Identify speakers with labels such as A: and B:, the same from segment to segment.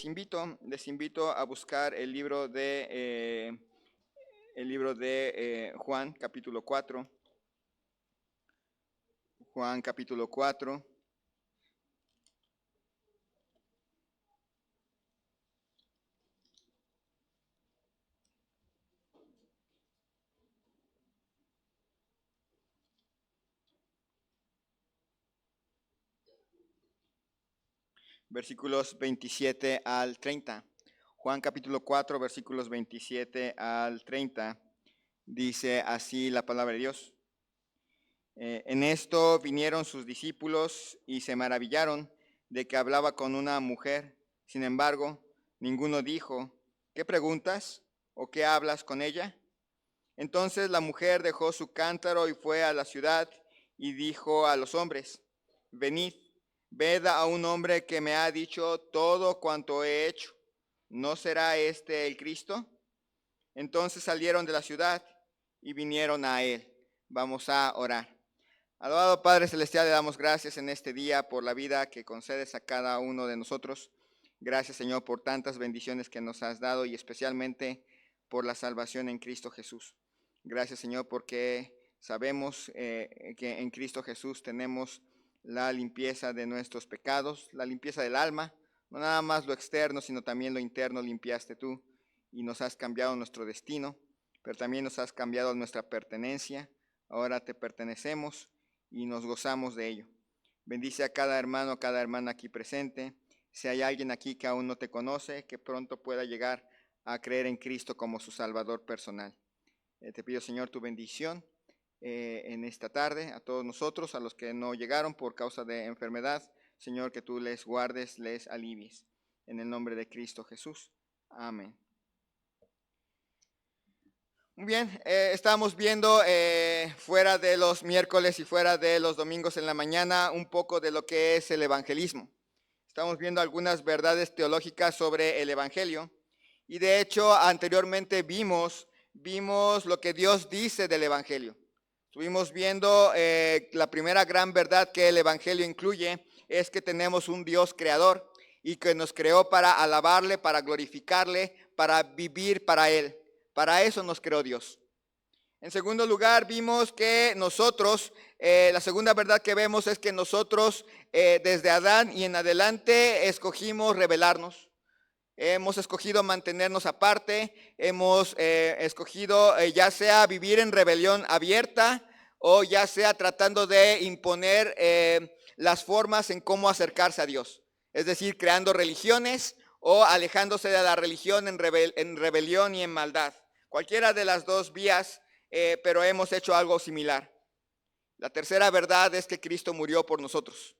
A: Les invito a buscar el libro de Juan, capítulo 4. Juan, capítulo 4. Versículos 27 al 30. Juan capítulo 4, versículos 27 al 30. Dice así la palabra de Dios. En esto vinieron sus discípulos y se maravillaron de que hablaba con una mujer. Sin embargo, ninguno dijo, ¿qué preguntas o qué hablas con ella? Entonces la mujer dejó su cántaro y fue a la ciudad y dijo a los hombres, venid, ved a un hombre que me ha dicho todo cuanto he hecho. ¿No será este el Cristo? Entonces salieron de la ciudad y vinieron a él. Vamos a orar. Alabado Padre Celestial, le damos gracias en este día por la vida que concedes a cada uno de nosotros. Gracias, Señor, por tantas bendiciones que nos has dado y especialmente por la salvación en Cristo Jesús. Gracias, Señor, porque sabemos que en Cristo Jesús tenemos la limpieza de nuestros pecados, la limpieza del alma, no nada más lo externo, sino también lo interno limpiaste tú y nos has cambiado nuestro destino, pero también nos has cambiado nuestra pertenencia. Ahora te pertenecemos y nos gozamos de ello. Bendice a cada hermano, a cada hermana aquí presente. Si hay alguien aquí que aún no te conoce, que pronto pueda llegar a creer en Cristo como su Salvador personal. Te pido, Señor, tu bendición en esta tarde a todos nosotros, a los que no llegaron por causa de enfermedad. Señor, que tú les guardes, les alivies. En el nombre de Cristo Jesús. Amén. Muy bien, estamos viendo fuera de los miércoles y fuera de los domingos en la mañana un poco de lo que es el evangelismo. Estamos viendo algunas verdades teológicas sobre el evangelio y de hecho anteriormente vimos lo que Dios dice del evangelio. Estuvimos viendo la primera gran verdad que el evangelio incluye es que tenemos un Dios creador y que nos creó para alabarle, para glorificarle, para vivir para Él. Para eso nos creó Dios. En segundo lugar, vimos que nosotros, la segunda verdad que vemos es que nosotros desde Adán y en adelante escogimos rebelarnos. Hemos escogido mantenernos aparte, hemos escogido ya sea vivir en rebelión abierta o ya sea tratando de imponer las formas en cómo acercarse a Dios. Es decir, creando religiones o alejándose de la religión en rebelión y en maldad. Cualquiera de las dos vías, pero hemos hecho algo similar. La tercera verdad es que Cristo murió por nosotros.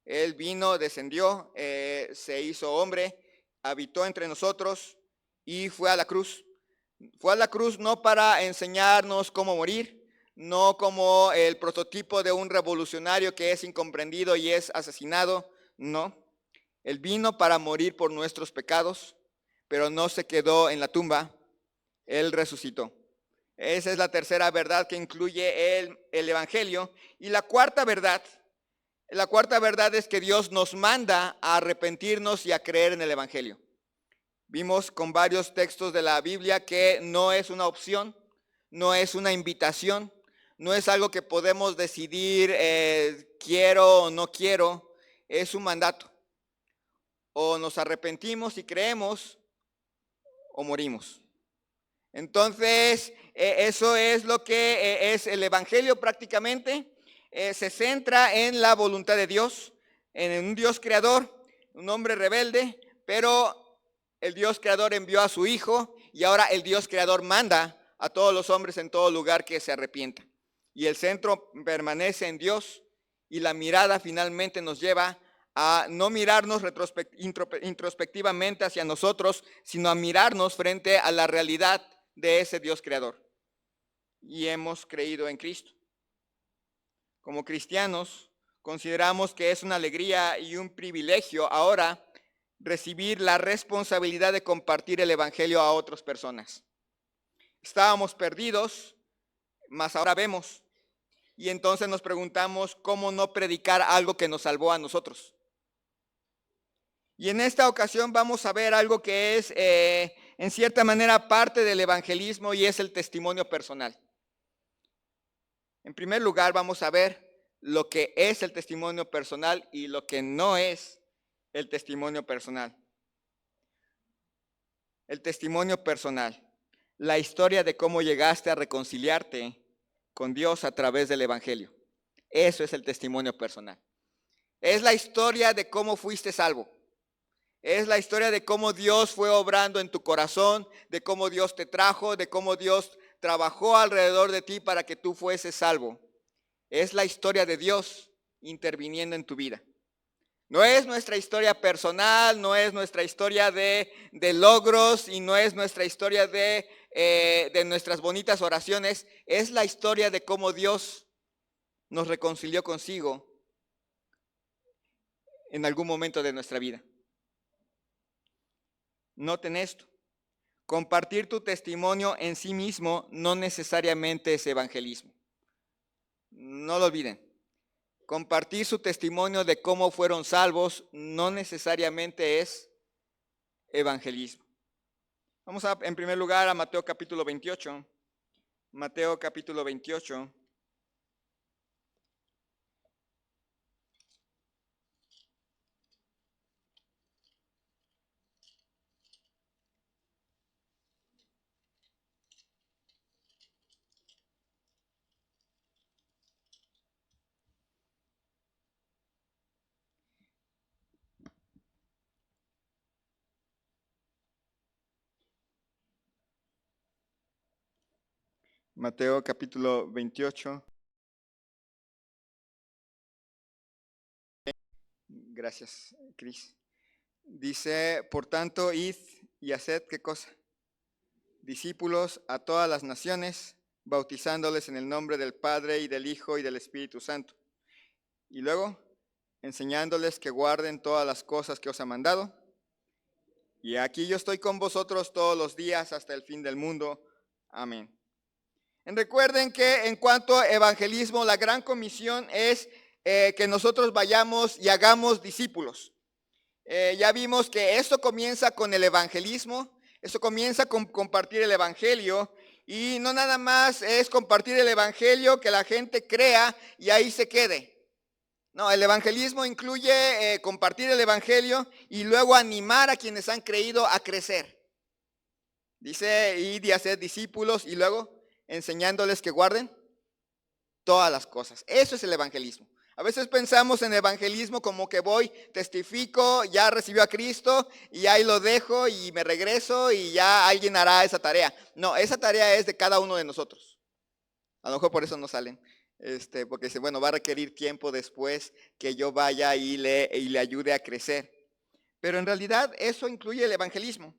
A: Él vino, descendió, se hizo hombre, habitó entre nosotros y fue a la cruz. Fue a la cruz no para enseñarnos cómo morir, no como el prototipo de un revolucionario que es incomprendido y es asesinado, no. Él vino para morir por nuestros pecados, pero no se quedó en la tumba. Él resucitó. Esa es la tercera verdad que incluye el evangelio. Y la cuarta verdad es que Dios nos manda a arrepentirnos y a creer en el evangelio. Vimos con varios textos de la Biblia que no es una opción, no es una invitación, no es algo que podemos decidir quiero o no quiero, es un mandato. O nos arrepentimos y creemos o morimos. Entonces, eso es lo que es el evangelio prácticamente. Se centra en la voluntad de Dios, en un Dios creador, un hombre rebelde, pero el Dios creador envió a su Hijo y ahora el Dios creador manda a todos los hombres en todo lugar que se arrepientan. Y el centro permanece en Dios y la mirada finalmente nos lleva a no mirarnos introspectivamente hacia nosotros, sino a mirarnos frente a la realidad de ese Dios creador. Y hemos creído en Cristo. Como cristianos, consideramos que es una alegría y un privilegio ahora recibir la responsabilidad de compartir el evangelio a otras personas. Estábamos perdidos, mas ahora vemos. Y entonces nos preguntamos cómo no predicar algo que nos salvó a nosotros. Y en esta ocasión vamos a ver algo que es, en cierta manera, parte del evangelismo y es el testimonio personal. En primer lugar, vamos a ver lo que es el testimonio personal y lo que no es el testimonio personal. El testimonio personal, la historia de cómo llegaste a reconciliarte con Dios a través del evangelio. Eso es el testimonio personal. Es la historia de cómo fuiste salvo. Es la historia de cómo Dios fue obrando en tu corazón, de cómo Dios te trajo, de cómo Dios trabajó alrededor de ti para que tú fueses salvo. Es la historia de Dios interviniendo en tu vida. No es nuestra historia personal, no es nuestra historia de logros y no es nuestra historia de nuestras bonitas oraciones. Es la historia de cómo Dios nos reconcilió consigo en algún momento de nuestra vida. Noten esto. Compartir tu testimonio en sí mismo no necesariamente es evangelismo. No lo olviden. Compartir su testimonio de cómo fueron salvos no necesariamente es evangelismo. Vamos en primer lugar a Mateo capítulo 28. Mateo capítulo 28. Mateo capítulo 28. Gracias, Cris. Dice, por tanto, id y haced, ¿qué cosa? Discípulos a todas las naciones, bautizándoles en el nombre del Padre y del Hijo y del Espíritu Santo. Y luego, enseñándoles que guarden todas las cosas que os ha mandado. Y aquí yo estoy con vosotros todos los días hasta el fin del mundo. Amén. Recuerden que en cuanto a evangelismo, la gran comisión es que nosotros vayamos y hagamos discípulos. Ya vimos que esto comienza con el evangelismo, esto comienza con compartir el evangelio y no nada más es compartir el evangelio, que la gente crea y ahí se quede. No, el evangelismo incluye compartir el evangelio y luego animar a quienes han creído a crecer. Dice, id y haced discípulos y luego enseñándoles que guarden todas las cosas. Eso es el evangelismo. A veces pensamos en evangelismo como que voy, testifico, ya recibió a Cristo y ahí lo dejo y me regreso y ya alguien hará esa tarea. No, esa tarea es de cada uno de nosotros. A lo mejor por eso no salen. Porque bueno, va a requerir tiempo después que yo vaya y le ayude a crecer. Pero en realidad eso incluye el evangelismo.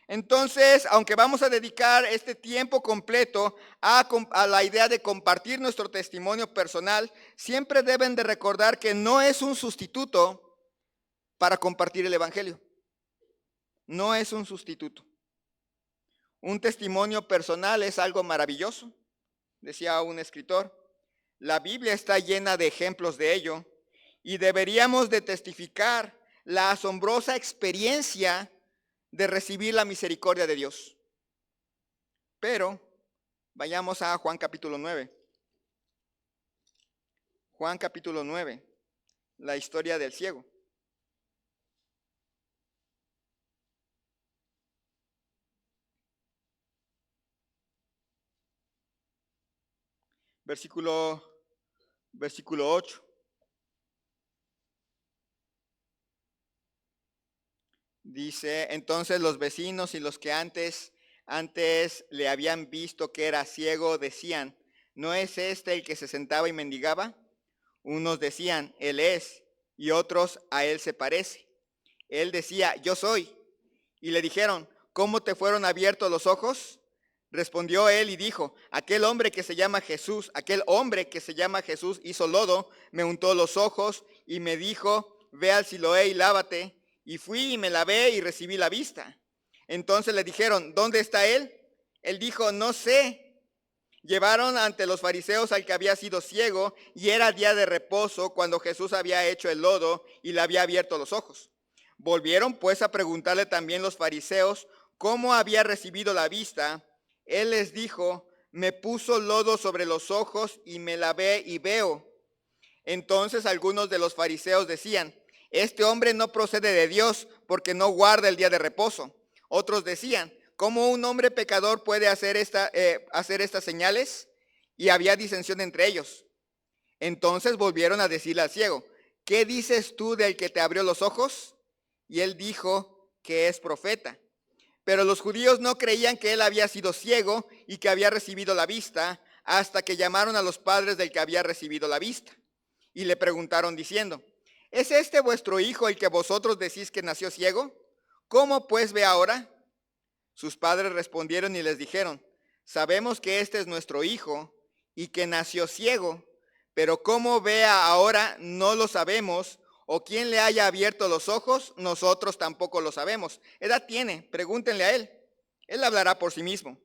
A: Entonces, aunque vamos a dedicar este tiempo completo a la idea de compartir nuestro testimonio personal, siempre deben de recordar que no es un sustituto para compartir el evangelio. No es un sustituto. Un testimonio personal es algo maravilloso, decía un escritor. La Biblia está llena de ejemplos de ello y deberíamos de testificar la asombrosa experiencia de recibir la misericordia de Dios. Pero vayamos a Juan capítulo 9. Juan capítulo 9, la historia del ciego. Versículo 8. Dice, entonces los vecinos y los que antes le habían visto que era ciego decían, ¿no es este el que se sentaba y mendigaba? Unos decían, él es, y otros, a él se parece. Él decía, yo soy. Y le dijeron, ¿cómo te fueron abiertos los ojos? Respondió él y dijo, aquel hombre que se llama Jesús hizo lodo, me untó los ojos y me dijo, ve al Siloé y lávate. Y fui y me lavé y recibí la vista. Entonces le dijeron, ¿dónde está él? Él dijo, no sé. Llevaron ante los fariseos al que había sido ciego y era día de reposo cuando Jesús había hecho el lodo y le había abierto los ojos. Volvieron pues a preguntarle también los fariseos cómo había recibido la vista. Él les dijo: me puso lodo sobre los ojos y me lavé y veo. Entonces algunos de los fariseos decían: este hombre no procede de Dios, porque no guarda el día de reposo. Otros decían: ¿cómo un hombre pecador puede hacer estas señales? Y había disensión entre ellos. Entonces volvieron a decirle al ciego: ¿qué dices tú del que te abrió los ojos? Y él dijo que es profeta. Pero los judíos no creían que él había sido ciego y que había recibido la vista, hasta que llamaron a los padres del que había recibido la vista. Y le preguntaron diciendo: ¿es este vuestro hijo el que vosotros decís que nació ciego? ¿Cómo pues ve ahora? Sus padres respondieron y les dijeron: sabemos que este es nuestro hijo y que nació ciego, pero cómo vea ahora no lo sabemos, o quién le haya abierto los ojos, nosotros tampoco lo sabemos. ¿Edad tiene? Pregúntenle a él. Él hablará por sí mismo.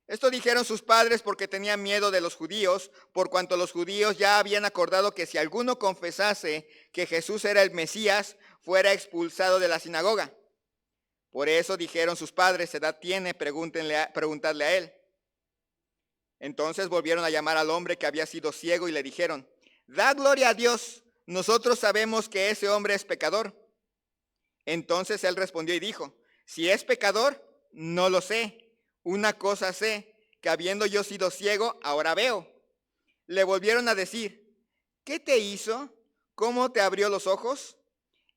A: Esto dijeron sus padres porque tenían miedo de los judíos, por cuanto los judíos ya habían acordado que si alguno confesase que Jesús era el Mesías, fuera expulsado de la sinagoga. Por eso dijeron sus padres: edad tiene, preguntadle a él. Entonces volvieron a llamar al hombre que había sido ciego y le dijeron: da gloria a Dios, nosotros sabemos que ese hombre es pecador. Entonces él respondió y dijo: si es pecador, no lo sé. Una cosa sé, que habiendo yo sido ciego, ahora veo. Le volvieron a decir: ¿qué te hizo? ¿Cómo te abrió los ojos?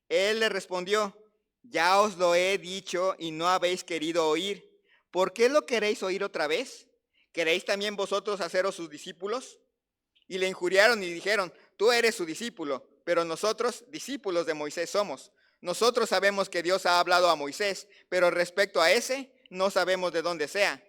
A: Él le respondió: ya os lo he dicho y no habéis querido oír. ¿Por qué lo queréis oír otra vez? ¿Queréis también vosotros haceros sus discípulos? Y le injuriaron y dijeron: tú eres su discípulo, pero nosotros discípulos de Moisés somos. Nosotros sabemos que Dios ha hablado a Moisés, pero respecto a ese, no sabemos de dónde sea.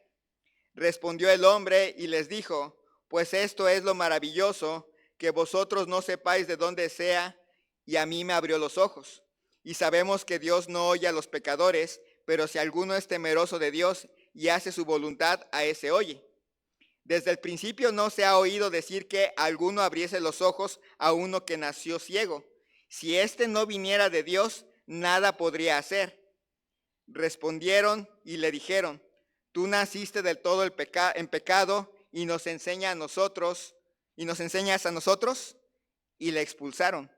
A: Respondió el hombre y les dijo: pues esto es lo maravilloso, que vosotros no sepáis de dónde sea, y a mí me abrió los ojos. Y sabemos que Dios no oye a los pecadores, pero si alguno es temeroso de Dios y hace su voluntad, a ese oye. Desde el principio no se ha oído decir que alguno abriese los ojos a uno que nació ciego. Si éste no viniera de Dios, nada podría hacer. Respondieron y le dijeron: tú naciste del todo en pecado y nos enseñas a nosotros, y le expulsaron.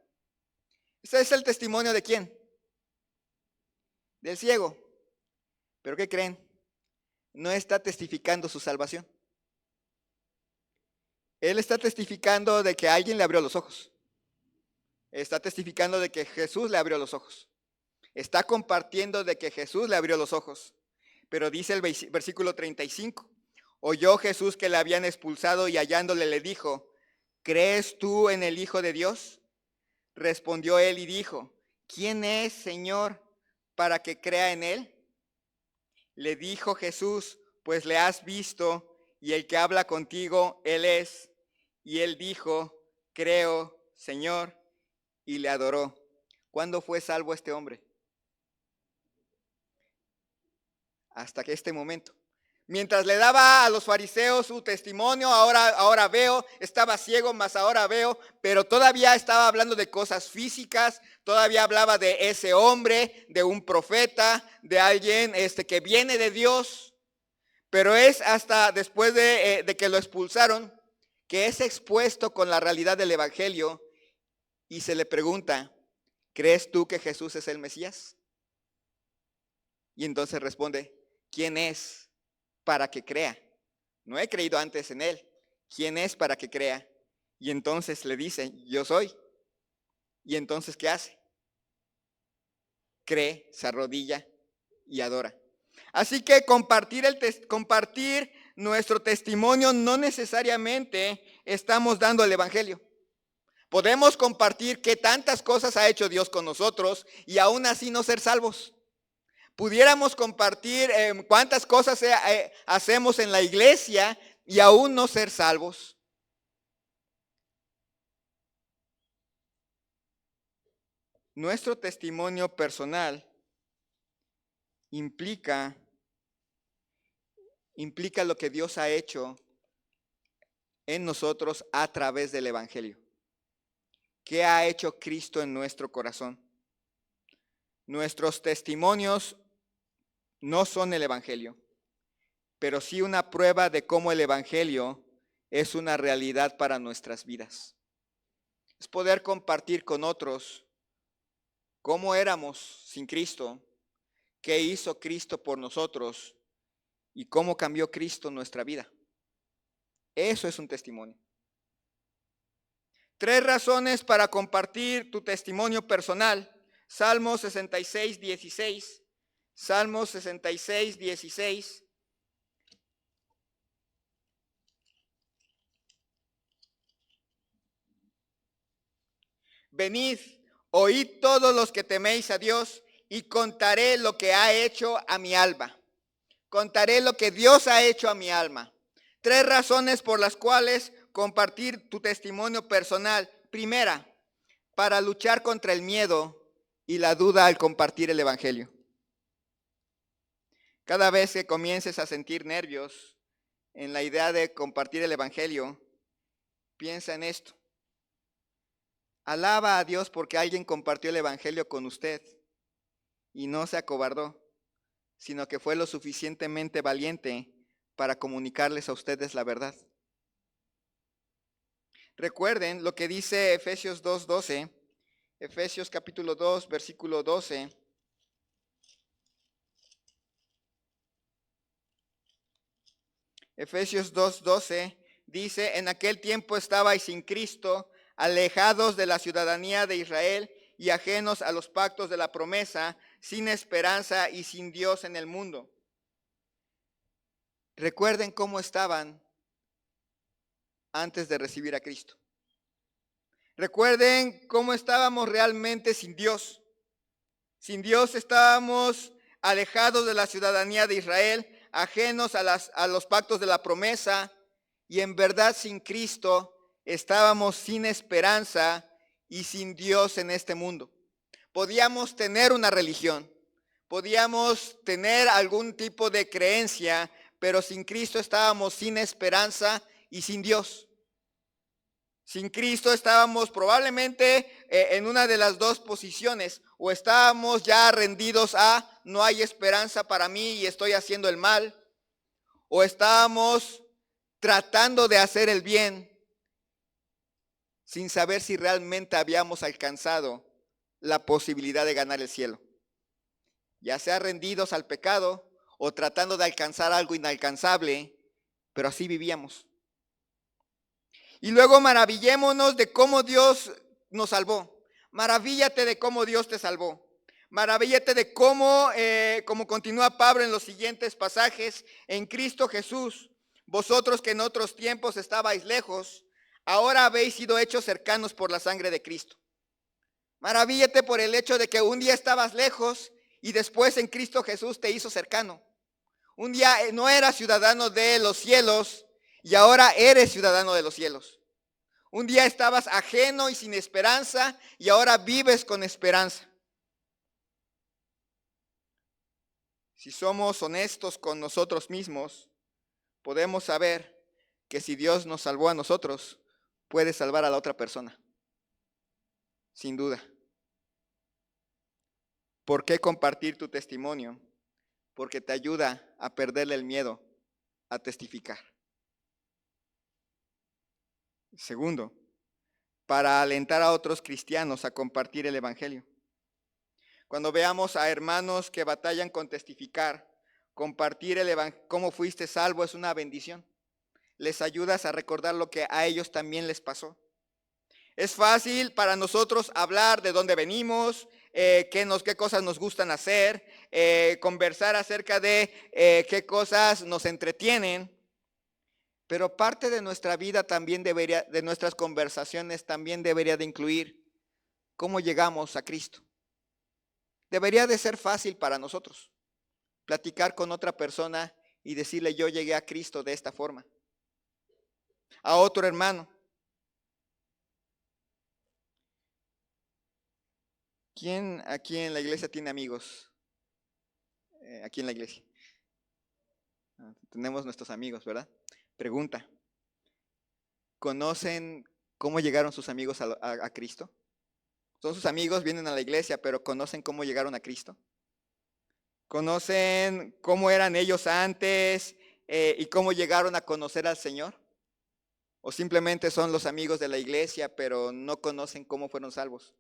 A: Este es el testimonio de ¿quién? Del ciego. ¿Pero qué creen? No está testificando su salvación. Él está testificando de que alguien le abrió los ojos. Está testificando de que Jesús le abrió los ojos. Está compartiendo de que Jesús le abrió los ojos. Pero dice el versículo 35. Oyó Jesús que le habían expulsado y hallándole le dijo: ¿crees tú en el Hijo de Dios? Respondió él y dijo: ¿quién es, Señor, para que crea en él? Le dijo Jesús: pues le has visto, y el que habla contigo, él es. Y él dijo: creo, Señor, y le adoró. ¿Cuándo fue salvo este hombre? Hasta que este momento. Mientras le daba a los fariseos su testimonio: ahora veo, estaba ciego, mas ahora veo, pero todavía estaba hablando de cosas físicas, todavía hablaba de ese hombre, de un profeta, de alguien que viene de Dios. Pero es hasta después de que lo expulsaron que es expuesto con la realidad del evangelio y se le pregunta: ¿crees tú que Jesús es el Mesías? Y entonces responde: ¿quién es para que crea? No he creído antes en él. ¿Quién es para que crea? Y entonces le dice: yo soy. Y entonces ¿qué hace? Cree, se arrodilla y adora. Así que compartir nuestro testimonio no necesariamente estamos dando el evangelio. Podemos compartir qué tantas cosas ha hecho Dios con nosotros y aún así no ser salvos. Pudiéramos compartir cuántas cosas hacemos en la iglesia y aún no ser salvos. Nuestro testimonio personal implica lo que Dios ha hecho en nosotros a través del evangelio. ¿Qué ha hecho Cristo en nuestro corazón? Nuestros testimonios no son el Evangelio, pero sí una prueba de cómo el Evangelio es una realidad para nuestras vidas. Es poder compartir con otros cómo éramos sin Cristo, qué hizo Cristo por nosotros y cómo cambió Cristo nuestra vida. Eso es un testimonio. 3 razones para compartir tu testimonio personal. Salmo 66, 16. Salmo 66, 16. Venid, oíd todos los que teméis a Dios, y contaré lo que ha hecho a mi alma. Contaré lo que Dios ha hecho a mi alma. 3 razones por las cuales compartir tu testimonio personal. Primera, para luchar contra el miedo y la duda al compartir el Evangelio. Cada vez que comiences a sentir nervios en la idea de compartir el Evangelio, piensa en esto. Alaba a Dios porque alguien compartió el Evangelio con usted y no se acobardó, sino que fue lo suficientemente valiente para comunicarles a ustedes la verdad. Recuerden lo que dice Efesios 2:12, Efesios capítulo 2, versículo 12. Efesios 2:12 dice, en aquel tiempo estabais sin Cristo, alejados de la ciudadanía de Israel y ajenos a los pactos de la promesa, sin esperanza y sin Dios en el mundo. Recuerden cómo estaban antes de recibir a Cristo. Recuerden cómo estábamos realmente sin Dios. Sin Dios estábamos alejados de la ciudadanía de Israel, ajenos a los pactos de la promesa, y en verdad sin Cristo estábamos sin esperanza y sin Dios en este mundo. Podíamos tener una religión, podíamos tener algún tipo de creencia, pero sin Cristo estábamos sin esperanza y sin Dios. Sin Cristo estábamos probablemente en una de las dos posiciones, o estábamos ya rendidos a no hay esperanza para mí y estoy haciendo el mal, o estábamos tratando de hacer el bien sin saber si realmente habíamos alcanzado la posibilidad de ganar el cielo. Ya sea rendidos al pecado o tratando de alcanzar algo inalcanzable, pero así vivíamos. Y luego maravillémonos de cómo Dios nos salvó. Maravíllate de cómo Dios te salvó. Maravíllate de cómo, como continúa Pablo en los siguientes pasajes, en Cristo Jesús, vosotros que en otros tiempos estabais lejos, ahora habéis sido hechos cercanos por la sangre de Cristo. Maravíllate por el hecho de que un día estabas lejos y después en Cristo Jesús te hizo cercano. Un día no eras ciudadano de los cielos y ahora eres ciudadano de los cielos. Un día estabas ajeno y sin esperanza y ahora vives con esperanza. Si somos honestos con nosotros mismos, podemos saber que si Dios nos salvó a nosotros, puede salvar a la otra persona. Sin duda. ¿Por qué compartir tu testimonio? Porque te ayuda a perderle el miedo a testificar. Segundo, para alentar a otros cristianos a compartir el Evangelio. Cuando veamos a hermanos que batallan con testificar, compartir el Evangelio, cómo fuiste salvo es una bendición. Les ayudas a recordar lo que a ellos también les pasó. Es fácil para nosotros hablar de dónde venimos, qué cosas nos gustan hacer, conversar acerca de qué cosas nos entretienen, pero parte de nuestra vida también debería, de nuestras conversaciones también debería de incluir cómo llegamos a Cristo. Debería de ser fácil para nosotros platicar con otra persona y decirle yo llegué a Cristo de esta forma. A otro hermano. ¿Quién aquí en la iglesia tiene amigos? Aquí en la iglesia. Tenemos nuestros amigos, ¿verdad? Pregunta. ¿Conocen cómo llegaron sus amigos a Cristo? Son sus amigos, vienen a la iglesia, pero ¿conocen cómo llegaron a Cristo? ¿Conocen cómo eran ellos antes y cómo llegaron a conocer al Señor? ¿O simplemente son los amigos de la iglesia, pero no conocen cómo fueron salvos?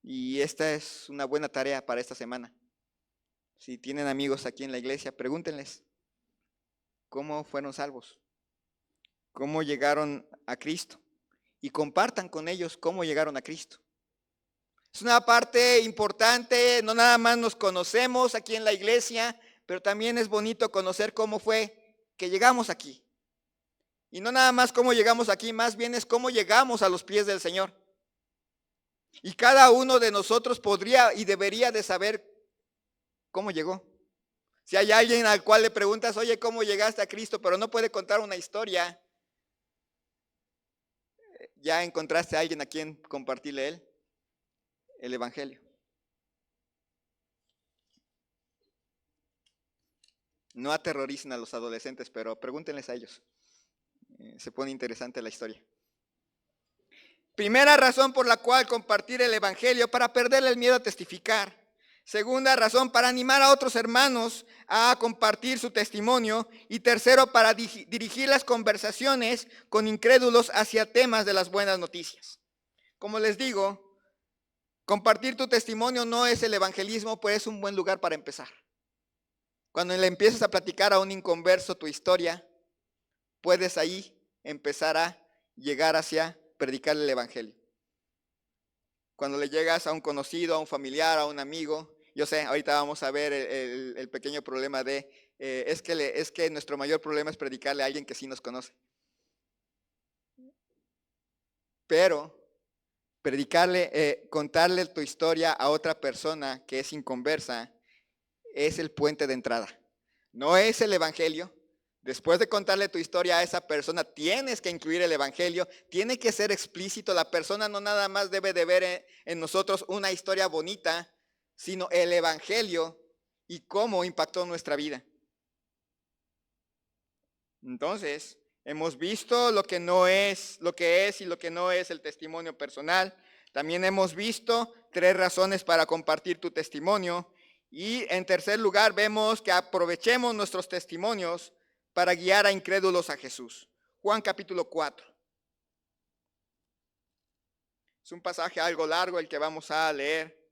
A: Y esta es una buena tarea para esta semana. Si tienen amigos aquí en la iglesia, pregúntenles cómo fueron salvos, cómo llegaron a Cristo, y compartan con ellos cómo llegaron a Cristo. Es una parte importante, no nada más nos conocemos aquí en la iglesia, pero también es bonito conocer cómo fue que llegamos aquí. Y no nada más cómo llegamos aquí, más bien es cómo llegamos a los pies del Señor. Y cada uno de nosotros podría y debería de saber cómo llegó. Si hay alguien al cual le preguntas, oye, ¿cómo llegaste a Cristo? Pero no puede contar una historia, ya encontraste a alguien a quien compartirle el Evangelio. No aterroricen a los adolescentes, pero pregúntenles a ellos. Se pone interesante la historia. Primera razón por la cual compartir el Evangelio, para perderle el miedo a testificar. Segunda razón, para animar a otros hermanos a compartir su testimonio. Y tercero, para dirigir las conversaciones con incrédulos hacia temas de las buenas noticias. Como les digo, compartir tu testimonio no es el evangelismo, pero es un buen lugar para empezar. Cuando le empiezas a platicar a un inconverso tu historia, puedes ahí empezar a llegar hacia predicar el evangelio. Cuando le llegas a un conocido, a un familiar, a un amigo, yo sé, ahorita vamos a ver el pequeño problema de, es que nuestro mayor problema es predicarle a alguien que sí nos conoce. Pero predicarle, contarle tu historia a otra persona que es inconversa, es el puente de entrada. No es el evangelio. Después de contarle tu historia a esa persona, tienes que incluir el evangelio, tiene que ser explícito. La persona no nada más debe de ver en nosotros una historia bonita, sino el evangelio y cómo impactó nuestra vida. Entonces, hemos visto lo que es y lo que no es el testimonio personal. También hemos visto 3 razones para compartir tu testimonio. Y en tercer lugar, vemos que aprovechemos nuestros testimonios para guiar a incrédulos a Jesús. Juan capítulo 4. Es un pasaje algo largo el que vamos a leer.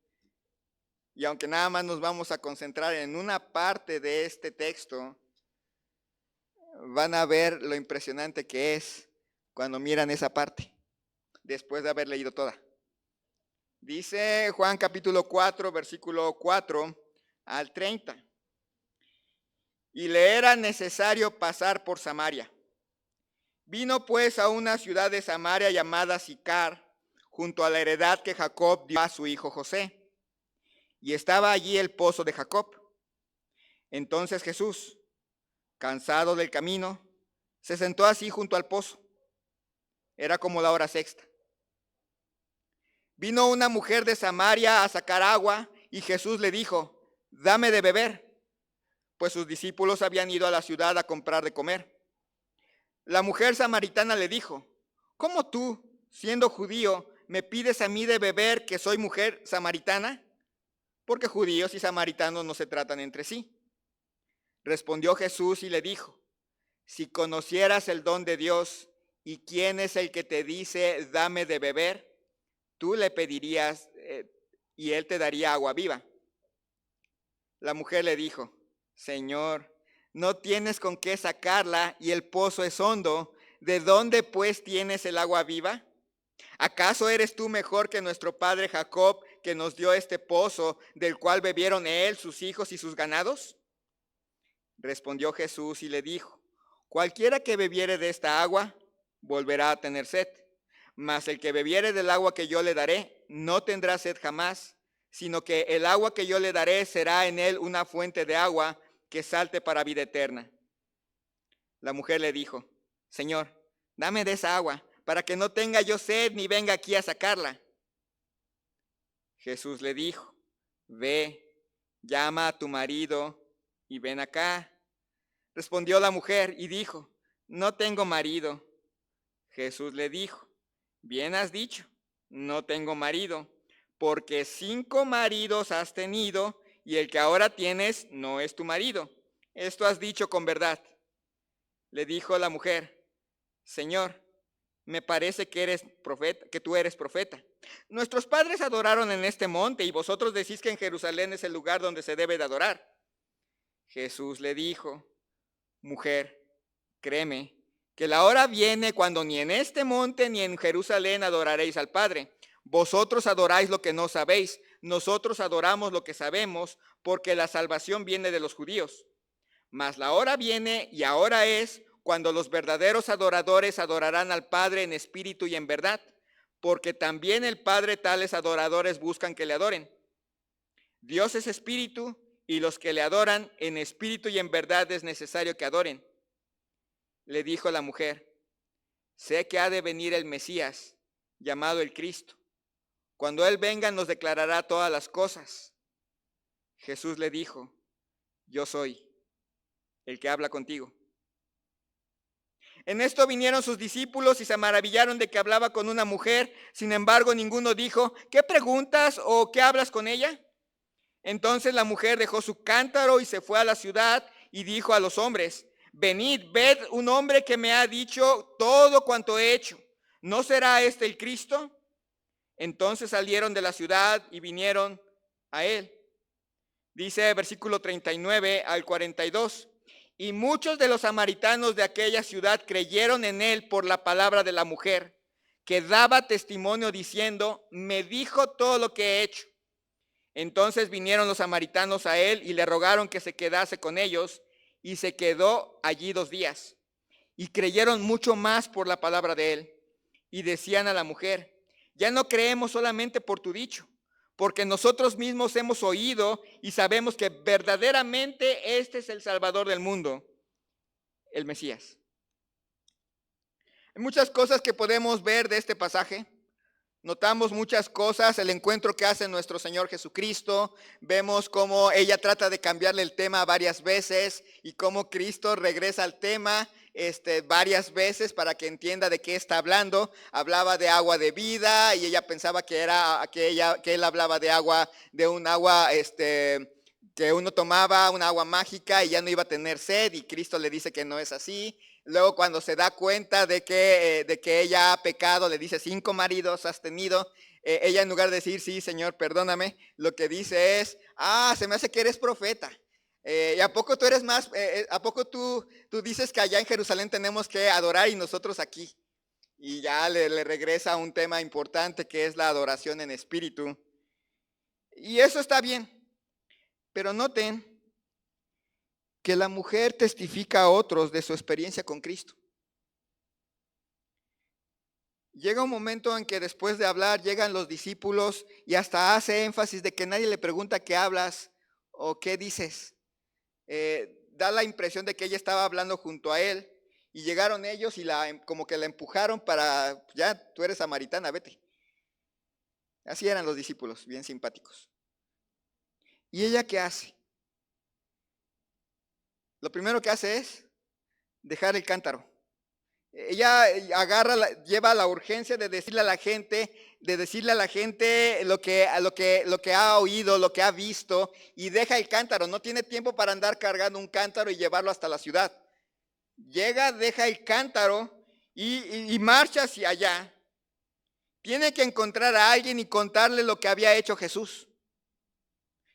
A: Y aunque nada más nos vamos a concentrar en una parte de este texto, van a ver lo impresionante que es cuando miran esa parte, después de haber leído toda. Dice Juan capítulo 4, versículo 4 al 30. Y le era necesario pasar por Samaria. Vino pues a una ciudad de Samaria llamada Sicar, junto a la heredad que Jacob dio a su hijo José. Y estaba allí el pozo de Jacob. Entonces Jesús, cansado del camino, se sentó así junto al pozo. Era como la hora sexta. Vino una mujer de Samaria a sacar agua y Jesús le dijo, dame de beber, pues sus discípulos habían ido a la ciudad a comprar de comer. La mujer samaritana le dijo, ¿cómo tú, siendo judío, me pides a mí de beber que soy mujer samaritana? Porque judíos y samaritanos no se tratan entre sí. Respondió Jesús y le dijo, si conocieras el don de Dios y quién es el que te dice, dame de beber, tú le pedirías y él te daría agua viva. La mujer le dijo, Señor, no tienes con qué sacarla y el pozo es hondo. ¿De dónde pues tienes el agua viva? ¿Acaso eres tú mejor que nuestro padre Jacob, que nos dio este pozo, del cual bebieron él, sus hijos y sus ganados? Respondió Jesús y le dijo, cualquiera que bebiere de esta agua, volverá a tener sed. Mas el que bebiere del agua que yo le daré, no tendrá sed jamás, sino que el agua que yo le daré será en él una fuente de agua que salte para vida eterna. La mujer le dijo, Señor, dame de esa agua, para que no tenga yo sed ni venga aquí a sacarla. Jesús le dijo, ve, llama a tu marido y ven acá. Respondió la mujer y dijo, no tengo marido. Jesús le dijo, bien has dicho, no tengo marido, porque 5 maridos has tenido y el que ahora tienes no es tu marido. Esto has dicho con verdad. Le dijo la mujer, Señor, me parece que eres profeta, que tú eres profeta. Nuestros padres adoraron en este monte y vosotros decís que en Jerusalén es el lugar donde se debe de adorar. Jesús le dijo, mujer, créeme, que la hora viene cuando ni en este monte ni en Jerusalén adoraréis al Padre. Vosotros adoráis lo que no sabéis, nosotros adoramos lo que sabemos, porque la salvación viene de los judíos. Mas la hora viene y ahora es cuando los verdaderos adoradores adorarán al Padre en espíritu y en verdad, porque también el Padre tales adoradores buscan que le adoren. Dios es espíritu y los que le adoran en espíritu y en verdad es necesario que adoren. Le dijo la mujer, sé que ha de venir el Mesías, llamado el Cristo. Cuando Él venga nos declarará todas las cosas. Jesús le dijo, yo soy el que habla contigo. En esto vinieron sus discípulos y se maravillaron de que hablaba con una mujer. Sin embargo, ninguno dijo, ¿qué preguntas o qué hablas con ella? Entonces la mujer dejó su cántaro y se fue a la ciudad y dijo a los hombres, venid, ved un hombre que me ha dicho todo cuanto he hecho. ¿No será este el Cristo? Entonces salieron de la ciudad y vinieron a él. Dice versículo 39 al 42. Y muchos de los samaritanos de aquella ciudad creyeron en él por la palabra de la mujer, que daba testimonio diciendo, me dijo todo lo que he hecho. Entonces vinieron los samaritanos a él y le rogaron que se quedase con ellos, y se quedó allí 2 días. Y creyeron mucho más por la palabra de él. Y decían a la mujer, ya no creemos solamente por tu dicho, porque nosotros mismos hemos oído y sabemos que verdaderamente este es el Salvador del mundo, el Mesías. Hay muchas cosas que podemos ver de este pasaje. Notamos muchas cosas, el encuentro que hace nuestro Señor Jesucristo, vemos cómo ella trata de cambiarle el tema varias veces y cómo Cristo regresa al tema varias veces para que entienda de qué está hablando. Hablaba de agua de vida y ella pensaba que él hablaba de agua, de un agua que uno tomaba, una agua mágica y ya no iba a tener sed, y Cristo le dice que no es así. Luego cuando se da cuenta de que ella ha pecado, le dice 5 maridos has tenido. Ella en lugar de decir, sí, Señor, perdóname, lo que dice es, se me hace que eres profeta. ¿Y a poco tú eres más, a poco tú dices que allá en Jerusalén tenemos que adorar y nosotros aquí? Y ya le regresa a un tema importante que es la adoración en espíritu. Y eso está bien, pero noten que la mujer testifica a otros de su experiencia con Cristo. Llega un momento en que después de hablar llegan los discípulos y hasta hace énfasis de que nadie le pregunta qué hablas o qué dices. Da la impresión de que ella estaba hablando junto a él y llegaron ellos y como que la empujaron para, ya tú eres samaritana, vete. Así eran los discípulos, bien simpáticos. ¿Y ella qué hace? Lo primero que hace es dejar el cántaro. Ella lleva la urgencia de decirle a la gente, lo que ha oído, lo que ha visto, y deja el cántaro. No tiene tiempo para andar cargando un cántaro y llevarlo hasta la ciudad. Llega, deja el cántaro y marcha hacia allá. Tiene que encontrar a alguien y contarle lo que había hecho Jesús.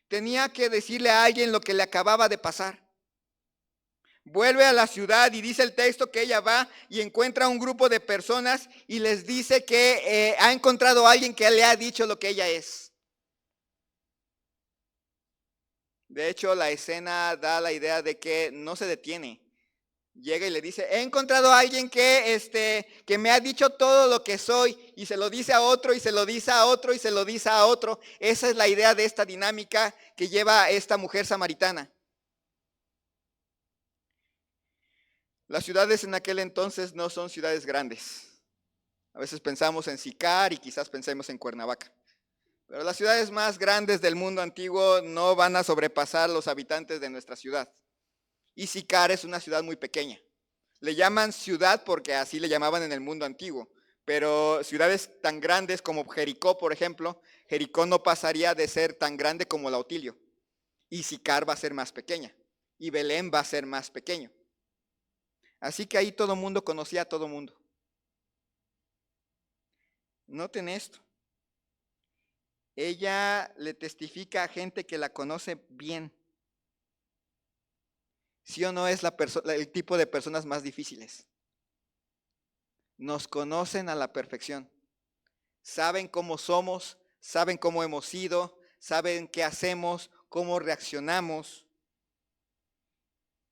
A: Tenía que decirle a alguien lo que le acababa de pasar. Vuelve a la ciudad y dice el texto que ella va y encuentra a un grupo de personas y les dice que ha encontrado a alguien que le ha dicho lo que ella es. De hecho, la escena da la idea de que no se detiene. Llega y le dice, he encontrado a alguien que me ha dicho todo lo que soy, y se lo dice a otro, y se lo dice a otro, y se lo dice a otro. Esa es la idea de esta dinámica que lleva esta mujer samaritana. Las ciudades en aquel entonces no son ciudades grandes. A veces pensamos en Sicar y quizás pensemos en Cuernavaca. Pero las ciudades más grandes del mundo antiguo no van a sobrepasar los habitantes de nuestra ciudad. Y Sicar es una ciudad muy pequeña. Le llaman ciudad porque así le llamaban en el mundo antiguo. Pero ciudades tan grandes como Jericó, por ejemplo, Jericó no pasaría de ser tan grande como Lautilio. Y Sicar va a ser más pequeña. Y Belén va a ser más pequeño. Así que ahí todo el mundo conocía a todo el mundo. Noten esto. Ella le testifica a gente que la conoce bien. ¿Sí o no es el tipo de personas más difíciles? Nos conocen a la perfección. Saben cómo somos, saben cómo hemos sido, saben qué hacemos, cómo reaccionamos.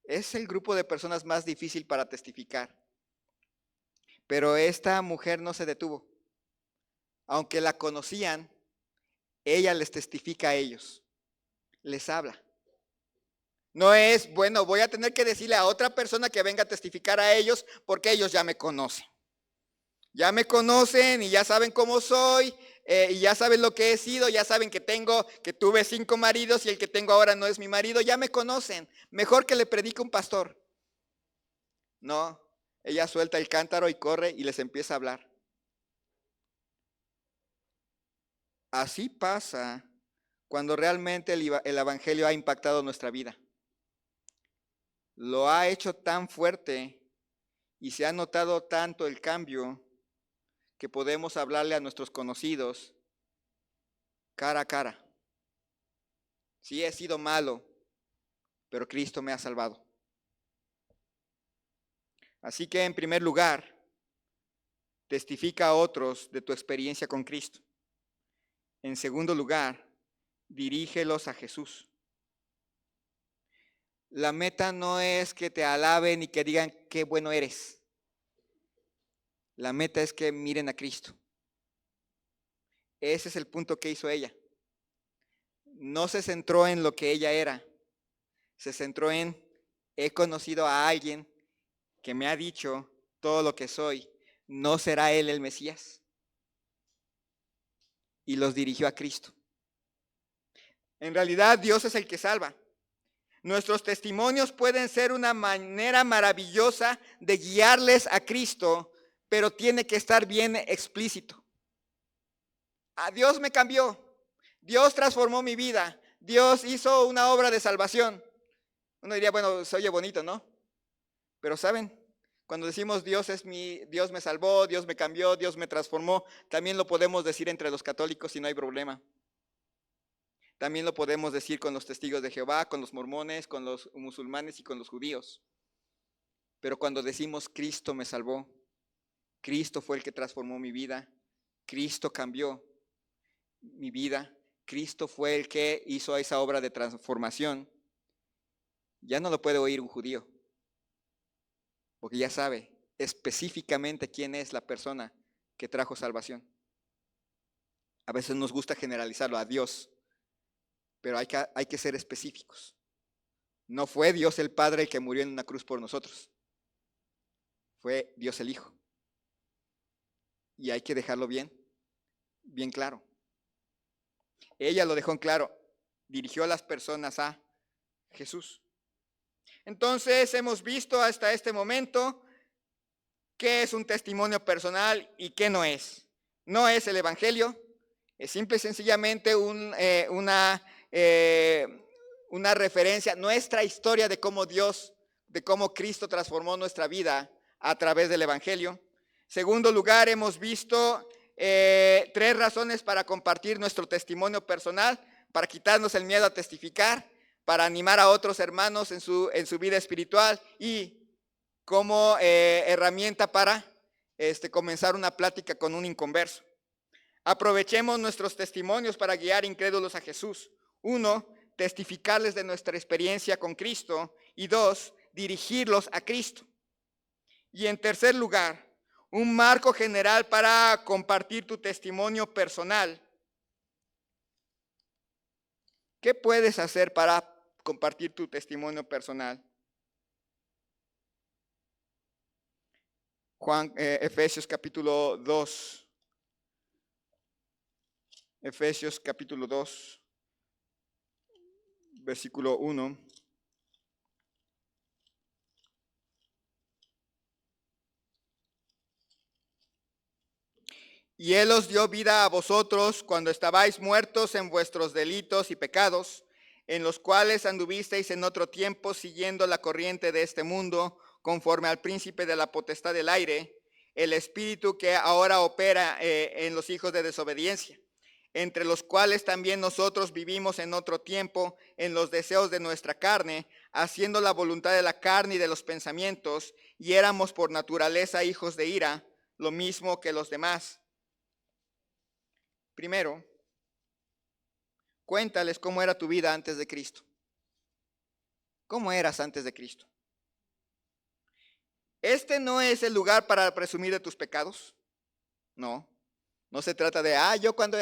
A: Es el grupo de personas más difícil para testificar. Pero esta mujer no se detuvo. Aunque la conocían, ella les testifica a ellos. Les habla. No es, bueno, voy a tener que decirle a otra persona que venga a testificar a ellos porque ellos ya me conocen. Ya me conocen y ya saben cómo soy, y ya saben lo que he sido, ya saben que tuve 5 maridos y el que tengo ahora no es mi marido, ya me conocen. Mejor que le predique un pastor. No, ella suelta el cántaro y corre y les empieza a hablar. Así pasa cuando realmente el evangelio ha impactado nuestra vida. Lo ha hecho tan fuerte y se ha notado tanto el cambio que podemos hablarle a nuestros conocidos cara a cara. Sí, he sido malo, pero Cristo me ha salvado. Así que en primer lugar, testifica a otros de tu experiencia con Cristo. En segundo lugar, dirígelos a Jesús. La meta no es que te alaben y que digan qué bueno eres. La meta es que miren a Cristo. Ese es el punto que hizo ella. No se centró en lo que ella era. Se centró en, he conocido a alguien que me ha dicho todo lo que soy. ¿No será él el Mesías? Y los dirigió a Cristo. En realidad, Dios es el que salva. Nuestros testimonios pueden ser una manera maravillosa de guiarles a Cristo, pero tiene que estar bien explícito. Dios me cambió. Dios transformó mi vida. Dios hizo una obra de salvación. Uno diría, bueno, se oye bonito, ¿no? Pero ¿saben? Cuando decimos Dios me salvó, Dios me cambió, Dios me transformó, también lo podemos decir entre los católicos y no hay problema. También lo podemos decir con los testigos de Jehová, con los mormones, con los musulmanes y con los judíos. Pero cuando decimos Cristo me salvó, Cristo fue el que transformó mi vida, Cristo cambió mi vida, Cristo fue el que hizo esa obra de transformación, ya no lo puede oír un judío, porque ya sabe específicamente quién es la persona que trajo salvación. A veces nos gusta generalizarlo a Dios, pero hay que ser específicos. No fue Dios el Padre el que murió en una cruz por nosotros. Fue Dios el Hijo. Y hay que dejarlo bien claro. Ella lo dejó en claro. Dirigió a las personas a Jesús. Entonces hemos visto hasta este momento qué es un testimonio personal y qué no es. No es el Evangelio, es simple y sencillamente una referencia, nuestra historia de cómo Cristo transformó nuestra vida a través del Evangelio. Segundo lugar, hemos visto 3 razones para compartir nuestro testimonio personal, para quitarnos el miedo a testificar, para animar a otros hermanos en su vida espiritual y como herramienta para comenzar una plática con un inconverso. Aprovechemos nuestros testimonios para guiar incrédulos a Jesús. 1, testificarles de nuestra experiencia con Cristo. Y 2, dirigirlos a Cristo. Y en tercer lugar, un marco general para compartir tu testimonio personal. ¿Qué puedes hacer para compartir tu testimonio personal? Efesios capítulo 2. Efesios capítulo 2, versículo 1. Y Él os dio vida a vosotros cuando estabais muertos en vuestros delitos y pecados, en los cuales anduvisteis en otro tiempo siguiendo la corriente de este mundo, conforme al príncipe de la potestad del aire, el espíritu que ahora opera en los hijos de desobediencia, entre los cuales también nosotros vivimos en otro tiempo en los deseos de nuestra carne, haciendo la voluntad de la carne y de los pensamientos, y éramos por naturaleza hijos de ira, lo mismo que los demás. Primero, cuéntales cómo era tu vida antes de Cristo. ¿Cómo eras antes de Cristo? Este no es el lugar para presumir de tus pecados. No. No se trata de, yo cuando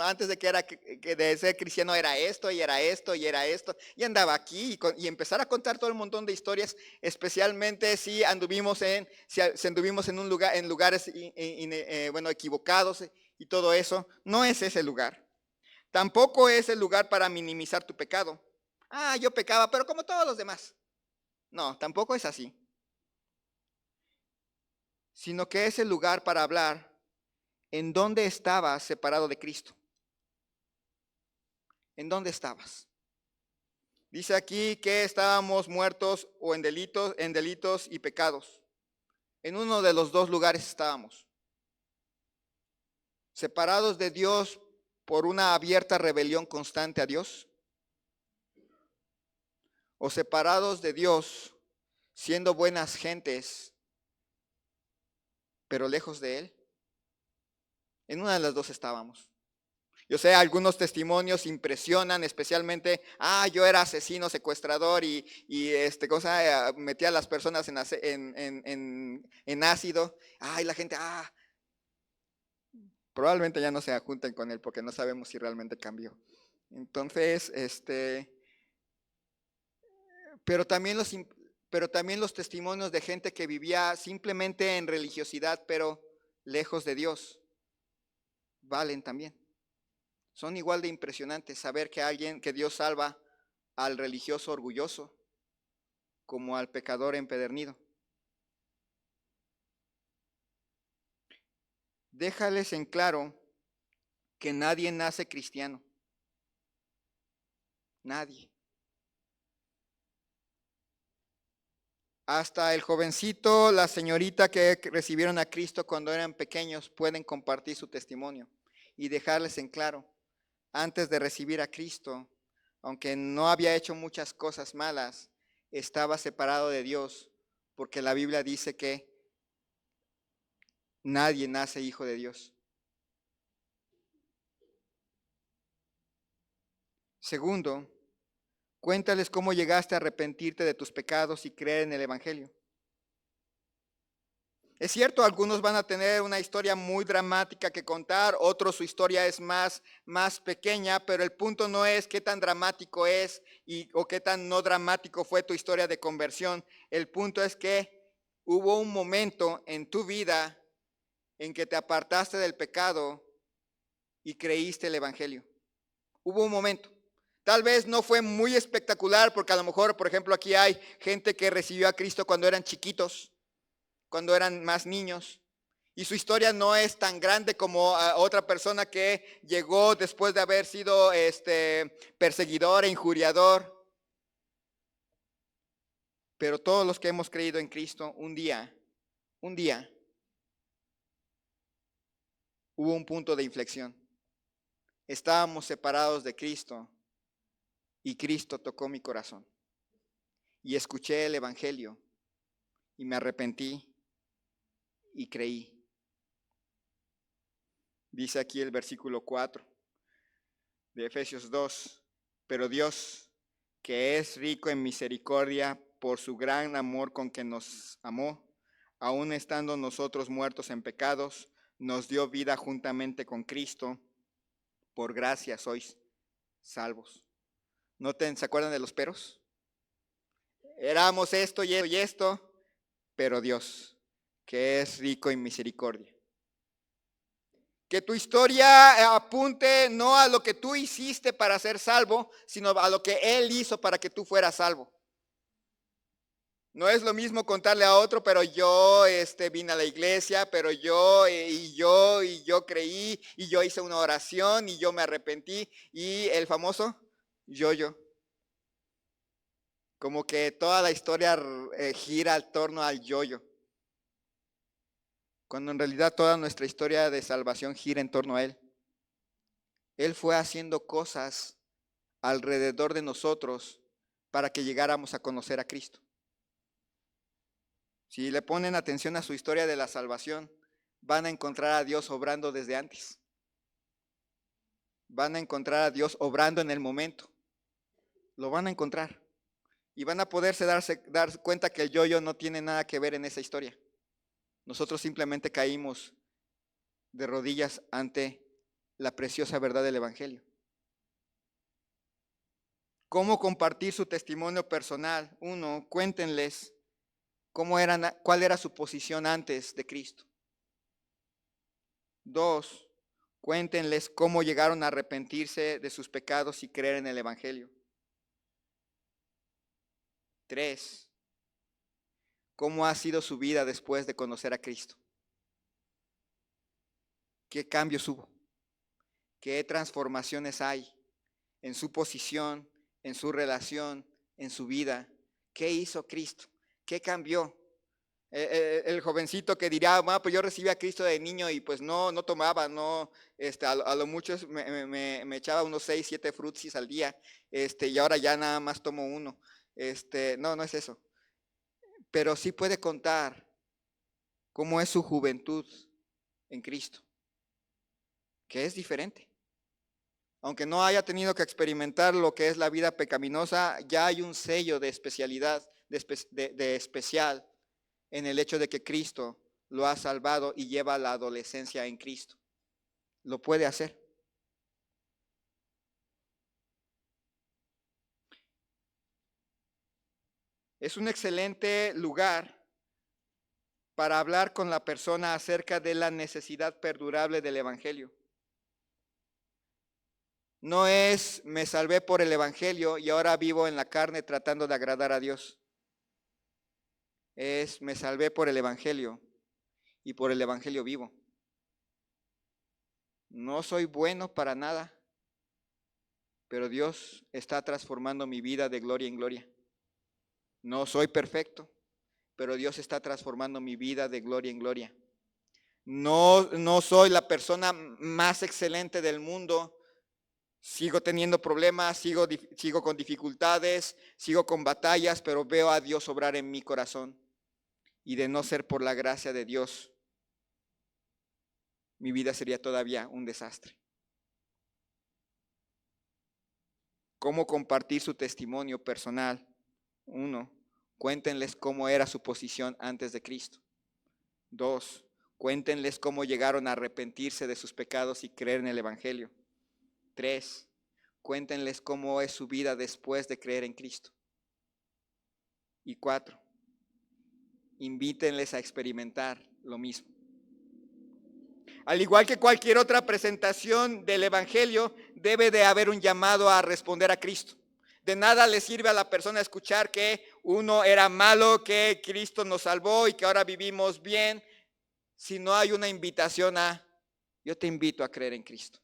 A: antes de que de ser cristiano era esto y era esto y era esto y andaba aquí y empezar a contar todo el montón de historias, especialmente si anduvimos en un lugar, en lugares equivocados y todo eso. No es ese lugar. Tampoco es el lugar para minimizar tu pecado. Yo pecaba, pero como todos los demás. No, tampoco es así. Sino que es el lugar para hablar en dónde estabas separado de Cristo. ¿En dónde estabas? Dice aquí que estábamos muertos o en delitos y pecados. En uno de los dos lugares estábamos. Separados de Dios por una abierta rebelión constante a Dios. O separados de Dios siendo buenas gentes, pero lejos de Él. En una de las dos estábamos. Yo sé, algunos testimonios impresionan, especialmente, yo era asesino, secuestrador y metía a las personas en ácido. Y la gente, probablemente ya no se junten con él porque no sabemos si realmente cambió. Entonces, pero también los testimonios de gente que vivía simplemente en religiosidad, pero lejos de Dios, valen también. Son igual de impresionantes saber que Dios salva al religioso orgulloso como al pecador empedernido. Déjales en claro que nadie nace cristiano. Nadie. Hasta el jovencito, la señorita que recibieron a Cristo cuando eran pequeños pueden compartir su testimonio y dejarles en claro. Antes de recibir a Cristo, aunque no había hecho muchas cosas malas, estaba separado de Dios, porque la Biblia dice que nadie nace hijo de Dios. Segundo, cuéntales cómo llegaste a arrepentirte de tus pecados y creer en el Evangelio. Es cierto, algunos van a tener una historia muy dramática que contar, otros su historia es más pequeña, pero el punto no es qué tan dramático es o qué tan no dramático fue tu historia de conversión. El punto es que hubo un momento en tu vida en que te apartaste del pecado y creíste el Evangelio. Hubo un momento. Tal vez no fue muy espectacular porque a lo mejor, por ejemplo, aquí hay gente que recibió a Cristo cuando eran chiquitos, cuando eran más niños, y su historia no es tan grande como otra persona que llegó después de haber sido perseguidor e injuriador. Pero todos los que hemos creído en Cristo, un día, hubo un punto de inflexión. Estábamos separados de Cristo y Cristo tocó mi corazón. Y escuché el Evangelio y me arrepentí y creí. Dice aquí el versículo 4 de Efesios 2, pero Dios, que es rico en misericordia por su gran amor con que nos amó, aun estando nosotros muertos en pecados, nos dio vida juntamente con Cristo, por gracia sois salvos. ¿Se acuerdan de los peros? Éramos esto y esto, pero Dios, que es rico en misericordia. Que tu historia apunte no a lo que tú hiciste para ser salvo, sino a lo que Él hizo para que tú fueras salvo. No es lo mismo contarle a otro, pero yo vine a la iglesia, pero yo y yo creí y yo hice una oración y yo me arrepentí y el famoso yo. Como que toda la historia gira al torno al yo, cuando en realidad toda nuestra historia de salvación gira en torno a Él. Él fue haciendo cosas alrededor de nosotros para que llegáramos a conocer a Cristo. Si le ponen atención a su historia de la salvación, van a encontrar a Dios obrando desde antes. Van a encontrar a Dios obrando en el momento. Lo van a encontrar. Y van a poderse dar cuenta que el yo no tiene nada que ver en esa historia. Nosotros simplemente caímos de rodillas ante la preciosa verdad del Evangelio. ¿Cómo compartir su testimonio personal? 1, cuéntenles cuál era su posición antes de Cristo. 2, cuéntenles cómo llegaron a arrepentirse de sus pecados y creer en el Evangelio. 3, cómo ha sido su vida después de conocer a Cristo. ¿Qué cambios hubo? ¿Qué transformaciones hay en su posición, en su relación, en su vida? ¿Qué hizo Cristo? ¿Qué cambió? El jovencito que dirá, pues yo recibí a Cristo de niño y pues no tomaba, a lo mucho me echaba unos 6, 7 frutsis al día, y ahora ya nada más tomo uno. No es eso. Pero sí puede contar cómo es su juventud en Cristo, que es diferente. Aunque no haya tenido que experimentar lo que es la vida pecaminosa, ya hay un sello de especialidad, de especial, en el hecho de que Cristo lo ha salvado y lleva la adolescencia en Cristo. Lo puede hacer. Es un excelente lugar para hablar con la persona acerca de la necesidad perdurable del Evangelio. No es me salvé por el Evangelio y ahora vivo en la carne tratando de agradar a Dios. Es me salvé por el Evangelio y por el Evangelio vivo. No soy bueno para nada, pero Dios está transformando mi vida de gloria en gloria. No soy perfecto, pero Dios está transformando mi vida de gloria en gloria. No soy la persona más excelente del mundo. Sigo teniendo problemas, sigo con dificultades, sigo con batallas, pero veo a Dios obrar en mi corazón. Y de no ser por la gracia de Dios, mi vida sería todavía un desastre. ¿Cómo compartir su testimonio personal? 1, cuéntenles cómo era su posición antes de Cristo. 2, cuéntenles cómo llegaron a arrepentirse de sus pecados y creer en el Evangelio. 3, cuéntenles cómo es su vida después de creer en Cristo. Y 4, invítenles a experimentar lo mismo. Al igual que cualquier otra presentación del Evangelio, debe de haber un llamado a responder a Cristo. De nada le sirve a la persona escuchar que uno era malo, que Cristo nos salvó y que ahora vivimos bien, si no hay una invitación a, yo te invito a creer en Cristo.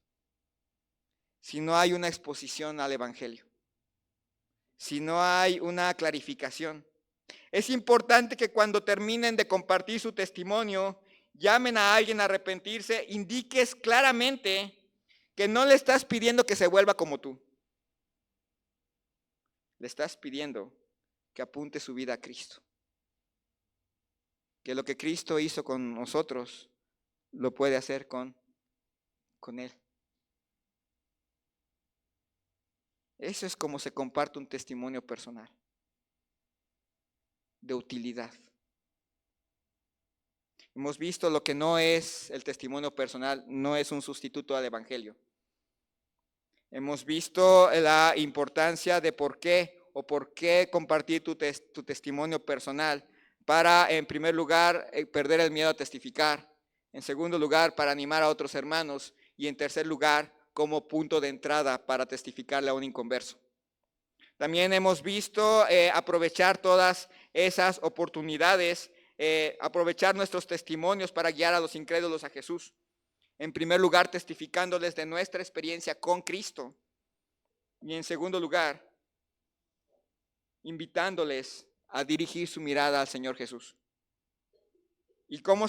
A: Si no hay una exposición al Evangelio. Si no hay una clarificación. Es importante que cuando terminen de compartir su testimonio, llamen a alguien a arrepentirse, indiques claramente que no le estás pidiendo que se vuelva como tú. Le estás pidiendo que apunte su vida a Cristo. Que lo que Cristo hizo con nosotros, lo puede hacer con Él. Eso es como se comparte un testimonio personal, de utilidad. Hemos visto lo que no es el testimonio personal, no es un sustituto al Evangelio. Hemos visto la importancia de por qué compartir tu testimonio personal para, en primer lugar, perder el miedo a testificar. En segundo lugar, para animar a otros hermanos. Y en tercer lugar, como punto de entrada para testificarle a un inconverso. También hemos visto aprovechar todas esas oportunidades, aprovechar nuestros testimonios para guiar a los incrédulos a Jesús. En primer lugar, testificándoles de nuestra experiencia con Cristo. Y en segundo lugar, invitándoles a dirigir su mirada al Señor Jesús. ¿Y cómo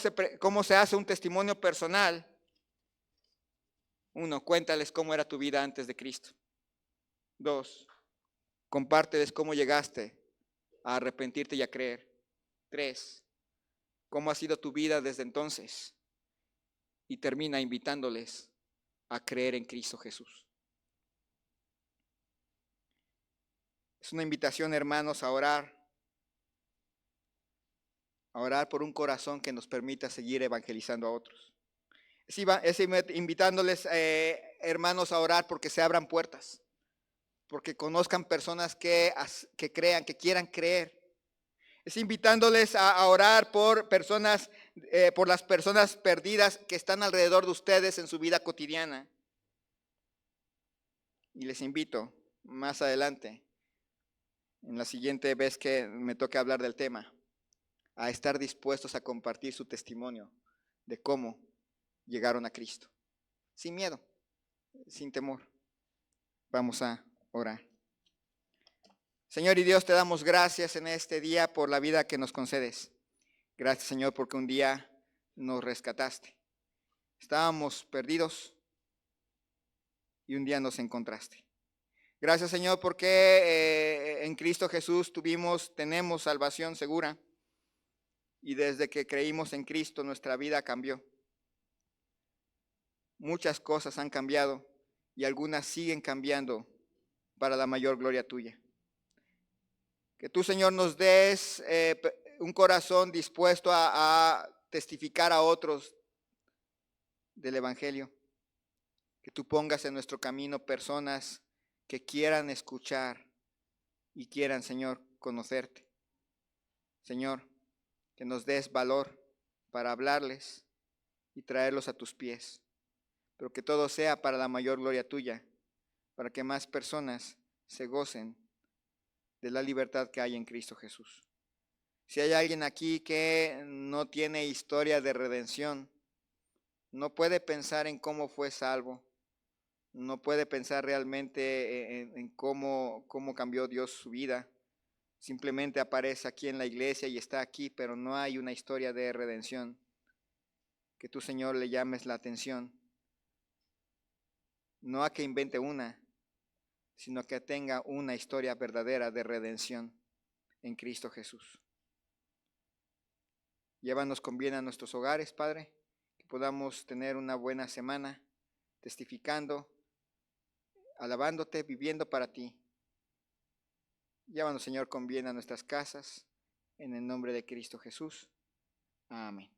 A: se hace un testimonio personal? Uno, cuéntales cómo era tu vida antes de Cristo. Dos, compárteles cómo llegaste a arrepentirte y a creer. Tres, cómo ha sido tu vida desde entonces. Y termina invitándoles a creer en Cristo Jesús. Es una invitación, hermanos, a orar por un corazón que nos permita seguir evangelizando a otros. Es invitándoles, hermanos, a orar porque se abran puertas, porque conozcan personas que crean, que quieran creer. Es invitándoles a orar por personas, por las personas perdidas que están alrededor de ustedes en su vida cotidiana. Y les invito más adelante, en la siguiente vez que me toque hablar del tema, a estar dispuestos a compartir su testimonio de cómo llegaron a Cristo. Sin miedo, sin temor. Vamos a orar. Señor y Dios, te damos gracias en este día por la vida que nos concedes. Gracias, Señor, porque un día nos rescataste. Estábamos perdidos y un día nos encontraste. Gracias, Señor, porque en Cristo Jesús tenemos salvación segura. Y desde que creímos en Cristo, nuestra vida cambió. Muchas cosas han cambiado y algunas siguen cambiando para la mayor gloria tuya. Que tú, Señor, nos des un corazón dispuesto a testificar a otros del Evangelio. Que tú pongas en nuestro camino personas que quieran escuchar y quieran, Señor, conocerte. Señor, que nos des valor para hablarles y traerlos a tus pies. Pero que todo sea para la mayor gloria tuya, para que más personas se gocen de la libertad que hay en Cristo Jesús. Si hay alguien aquí que no tiene historia de redención, no puede pensar en cómo fue salvo, no puede pensar realmente en cómo cambió Dios su vida, simplemente aparece aquí en la iglesia y está aquí, pero no hay una historia de redención, que tú, Señor, le llames la atención, no a que invente una, sino que tenga una historia verdadera de redención en Cristo Jesús. Llévanos con bien a nuestros hogares, Padre, que podamos tener una buena semana testificando, alabándote, viviendo para ti. Llévanos, Señor, con bien a nuestras casas, en el nombre de Cristo Jesús. Amén.